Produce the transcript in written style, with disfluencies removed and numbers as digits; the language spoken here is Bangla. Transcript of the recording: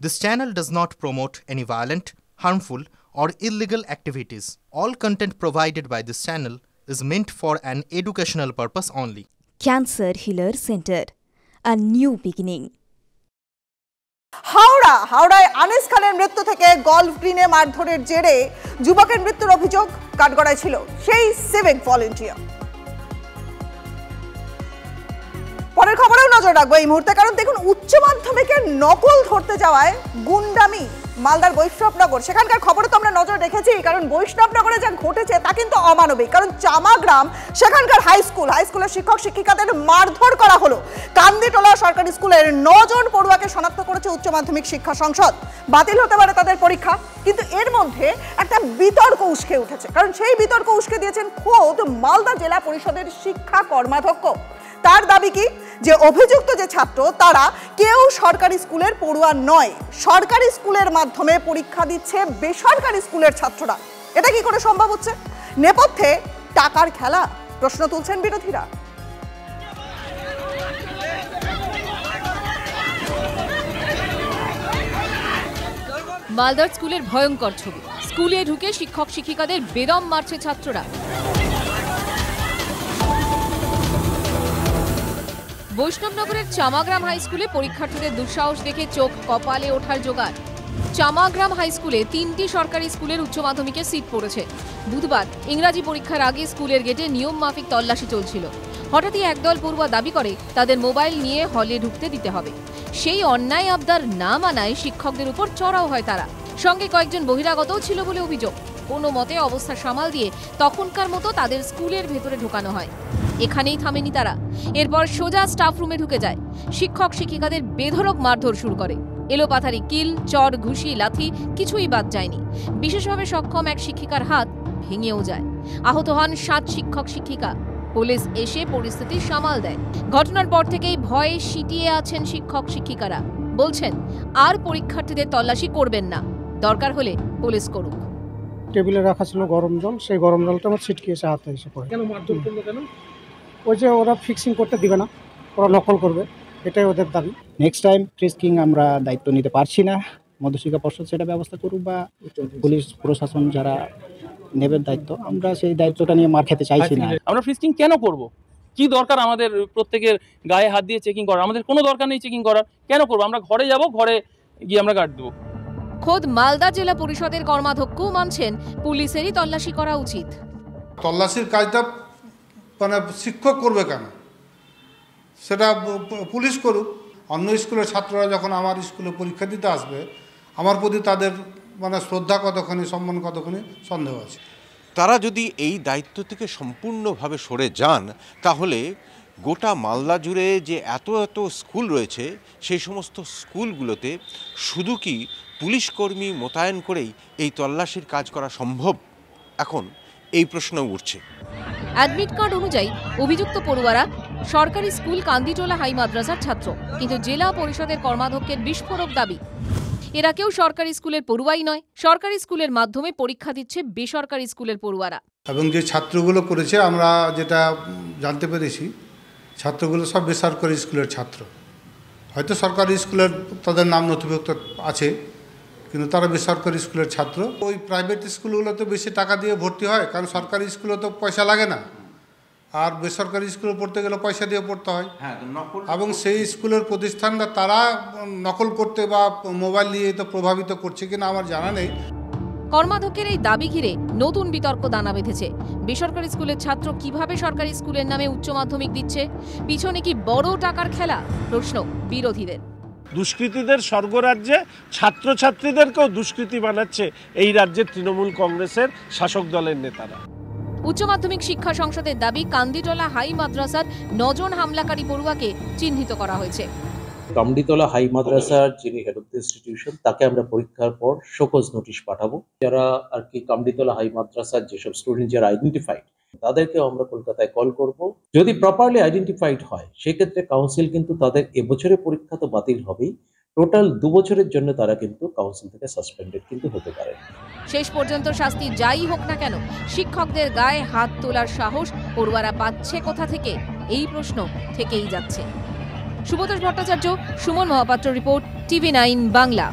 This channel does not promote any violent, harmful, or illegal activities. All content provided by this channel is meant for an educational purpose only. Cancer Healer Center, a new beginning. হাওড়ায় আনিস খানের মৃত্যু থেকে গলফ গ্রিনে মারধরের জেরে যুবকের মৃত্যুর অভিযোগ কাঠগড়ায় ছিল সেই সিভিক ভলান্টিয়ার। পরের খবরেও নজর রাখবো এই মুহূর্তে, কারণ দেখুন উচ্চ মাধ্যমিকের নকল ধরতে যাওয়ায় গুন্ডামি মালদার বৈষ্ণবনগর, সেখানকার খবরে তো আমরা নজর রেখেছি, কারণ বৈষ্ণবনগরে যা ঘটেছে তা কিন্তু অমানবিক। কারণ চামাগ্রাম সেখানকার হাইস্কুলের শিক্ষক শিক্ষিকাদের মারধর করা হলো। কান্দিটোলা সরকারি স্কুলের 9 জন পড়ুয়াকে শনাক্ত করেছে উচ্চ মাধ্যমিক শিক্ষা সংসদ। বাতিল হতে পারে তাদের পরীক্ষা, কিন্তু এর মধ্যে একটা বিতর্ক উস্কে উঠেছে, কারণ সেই বিতর্ক উস্কে দিয়েছেন খোদ মালদা জেলা পরিষদের শিক্ষা কর্মাধ্যক্ষ। তার দাবি কি যে অভিযুক্ত যে ছাত্র তারা কেউ সরকারি স্কুলের পড়ুয়া নয়, সরকারি স্কুলের মাধ্যমে পরীক্ষা দিচ্ছে বেসরকারি স্কুলের ছাত্ররা। এটা কি করে সম্ভব হচ্ছে? নেপথ্যে টাকার খেলা, প্রশ্ন তুলছেন বিরোধীরা। মালদার স্কুলের ভয়ঙ্কর ছবি। স্কুলে ঢুকে শিক্ষক শিক্ষিকাদের বেদম মারছে ছাত্ররা। বৈষ্ণবনগরের চামাগ্রাম হাই স্কুলে পরীক্ষার্থীদের দুঃসাহস দেখে চোখ কপালে ওঠার জোগাড়। চামাগ্রাম হাই স্কুলে 3টি সরকারি স্কুলের উচ্চ মাধ্যমিকের সিট পড়েছে। বুধবার ইংরাজি পরীক্ষার আগে স্কুলের গেটে নিয়ম মাফিক তল্লাশি চলছিল। হঠাৎই একদল পড়ুয়া দাবি করে তাদের মোবাইল নিয়ে হলে ঢুকতে দিতে হবে। সেই অন্যায় আবদার না মানায় শিক্ষকদের উপর চড়াও হয় তারা। সঙ্গে কয়েকজন বহিরাগতও ছিল বলে অভিযোগ। কোনো মতে অবস্থা সামাল দিয়ে তখনকার মতো তাদের স্কুলের ভেতরে ঢোকানো হয়। এখানেই থামেনি তারা, এরপর সোজা স্টাফ রুমে ঢুকে যায়। শিক্ষক শিক্ষিকাদের বেধড়ক মারধর শুরু করে। এলোপাথারি কিল, চড়, ঘুষি, লাথি কিছুই বাদ যায়নি। বিশেষভাবে সক্ষম এক শিক্ষিকার হাত ভেঙেও যায়। আহত হন 7 শিক্ষক শিক্ষিকা। পুলিশ এসে পরিস্থিতি সামাল দেয়। ঘটনার পর থেকেই ভয়ে সিটিয়ে আছেন শিক্ষক শিক্ষিকারা। বলছেন আর পরীক্ষার্থীদের তল্লাশি করবেন না, দরকার হলে পুলিশ করুক। টেবিলে রাখা ছিল গরম জল, সেই গরম জলটা আমার ছিটকে এসে হাতে এসে পড়ে। কেন মারধর করলো? কেন? ওই যে ওরা ফিক্সিং করতে দিবে না, ওরা নকল করবে, এটাই ওদের দাবি। নেক্সট টাইম ফ্রিস্কিং আমরা দায়িত্ব নিতে পারছি না, মধ্যশিক্ষা পর্ষদ সেটা ব্যবস্থা করুক বা পুলিশ প্রশাসন যারা নেবেন দায়িত্ব, আমরা সেই দায়িত্বটা নিয়ে মার খেতে চাইছি না। আমরা ফ্রিস্কিং কেন করব? কি দরকার আমাদের প্রত্যেকের গায়ে হাত দিয়ে চেকিং করার? আমাদের কোনো দরকার নেই চেকিং করার। কেন করব? আমরা ঘরে যাব, ঘরে গিয়ে আমরা গার্ড দেবো। খোদ মালদা জেলা পরিষদের কর্মাধ্যক্ষও মানছেন পুলিশেরই তল্লাশি করা উচিত। তল্লাশির কাজটা মানে শিক্ষক করবে কেন? সেটা পুলিশ করুক। অন্য স্কুলের ছাত্ররা যখন আমার স্কুলে পরীক্ষা দিতে আসবে, আমার প্রতি তাদের মানে শ্রদ্ধা কতখানি, সম্মান কতখানি সন্দেহ আছে। তারা যদি এই দায়িত্ব থেকে সম্পূর্ণভাবে সরে যান, তাহলে গোটা মালদা জুড়ে যে এত স্কুল রয়েছে, সেই সমস্ত স্কুলগুলোতে শুধু কি পুলিশ কর্মী মোতায়েন করেই এই তল্লাশির কাজ করা সম্ভব? এখন এই প্রশ্ন উঠছে। অ্যাডমিট কার্ড অনুযায়ী অভিযুক্ত পড়ুয়ারা সরকারি স্কুল কান্দিটোলা হাই মাদ্রাসার ছাত্র, কিন্তু জেলা পরিষদের কর্মাধ্যক্ষের বিস্ফোরক দাবি এরা কেউ সরকারি স্কুলের পড়ুয়াই নয়, সরকারি স্কুলের মাধ্যমে পরীক্ষা দিচ্ছে বেসরকারি স্কুলের পড়ুয়ারা। এবং যে ছাত্রগুলো করেছে, আমরা যেটা জানতে পেরেছি, ছাত্রগুলো সব বেসরকারি স্কুলের ছাত্র। হয়তো সরকারি স্কুলের তাদের নাম নথিভুক্ত আছে, কিন্তু তারা বেসরকারি স্কুলের ছাত্র। ওই প্রাইভেট স্কুলগুলোতে বেশি টাকা দিয়ে ভর্তি হয়, কারণ সরকারি স্কুলে তো পয়সা লাগে না, আর বেসরকারি স্কুলে পড়তে গেলে পয়সা দিয়ে পড়তে হয়। এবং সেই স্কুলের প্রতিষ্ঠানরা তারা নকল করতে বা মোবাইল নিয়ে তো প্রভাবিত করছে কিনা আমার জানা নেই। কর্মাধ্যক্ষের এই দাবি ঘিরে নতুন বিতর্ক দানা বেঁধেছে। বেসরকারি স্কুলের ছাত্র কিভাবে সরকারি স্কুলের নামে উচ্চ মাধ্যমিক দিচ্ছে? পিছনে কি বড় টাকার খেলা? প্রশ্ন বিরোধীদের। দুষ্কৃতীদের স্বর্গরাজ্যে ছাত্রছাত্রীদেরকেও দুষ্কৃতী বানাচ্ছে এই রাজ্যের তৃণমূল কংগ্রেসের শাসক দলের নেতারা। উচ্চ মাধ্যমিক শিক্ষা সংসদের দাবি কান্দিটোলা হাই মাদ্রাসার 9 জন হামলাকারী পড়ুয়াকে চিহ্নিত করা হয়েছে। কান্দিটোলা হাই মাদ্রাসার যিনি হেড অফ দ্য ইনস্টিটিউশন, তাকে আমরা পরীক্ষার পর শোকজ নোটিশ পাঠাবো। যারা আর কি কান্দিটোলা হাই মাদ্রাসার যেসব স্টুডেন্ট যারা আইডেন্টিফাইড, তাদেরকে আমরা কলকাতায় কল করব। যদি প্রপারলি আইডেন্টিফাইড হয়, সেক্ষেত্রে কাউন্সিল কিন্তু তাদের এবছরের পরীক্ষা তো বাতিল হবেই, টোটাল 2 বছরের জন্য তারা কিন্তু কাউন্সিল থেকে সাসপেন্ডেড কিন্তু হতে পারে। শেষ পর্যন্ত শাস্তি যাই হোক না কেন, শিক্ষকদের গায়ে হাত তোলার সাহস পড়ুয়ারা পাচ্ছে কোথা থেকে? এই প্রশ্ন থেকেই যাচ্ছে। Subodh Bhattacharya, Suman Mahapatra report, TV9 Bangla.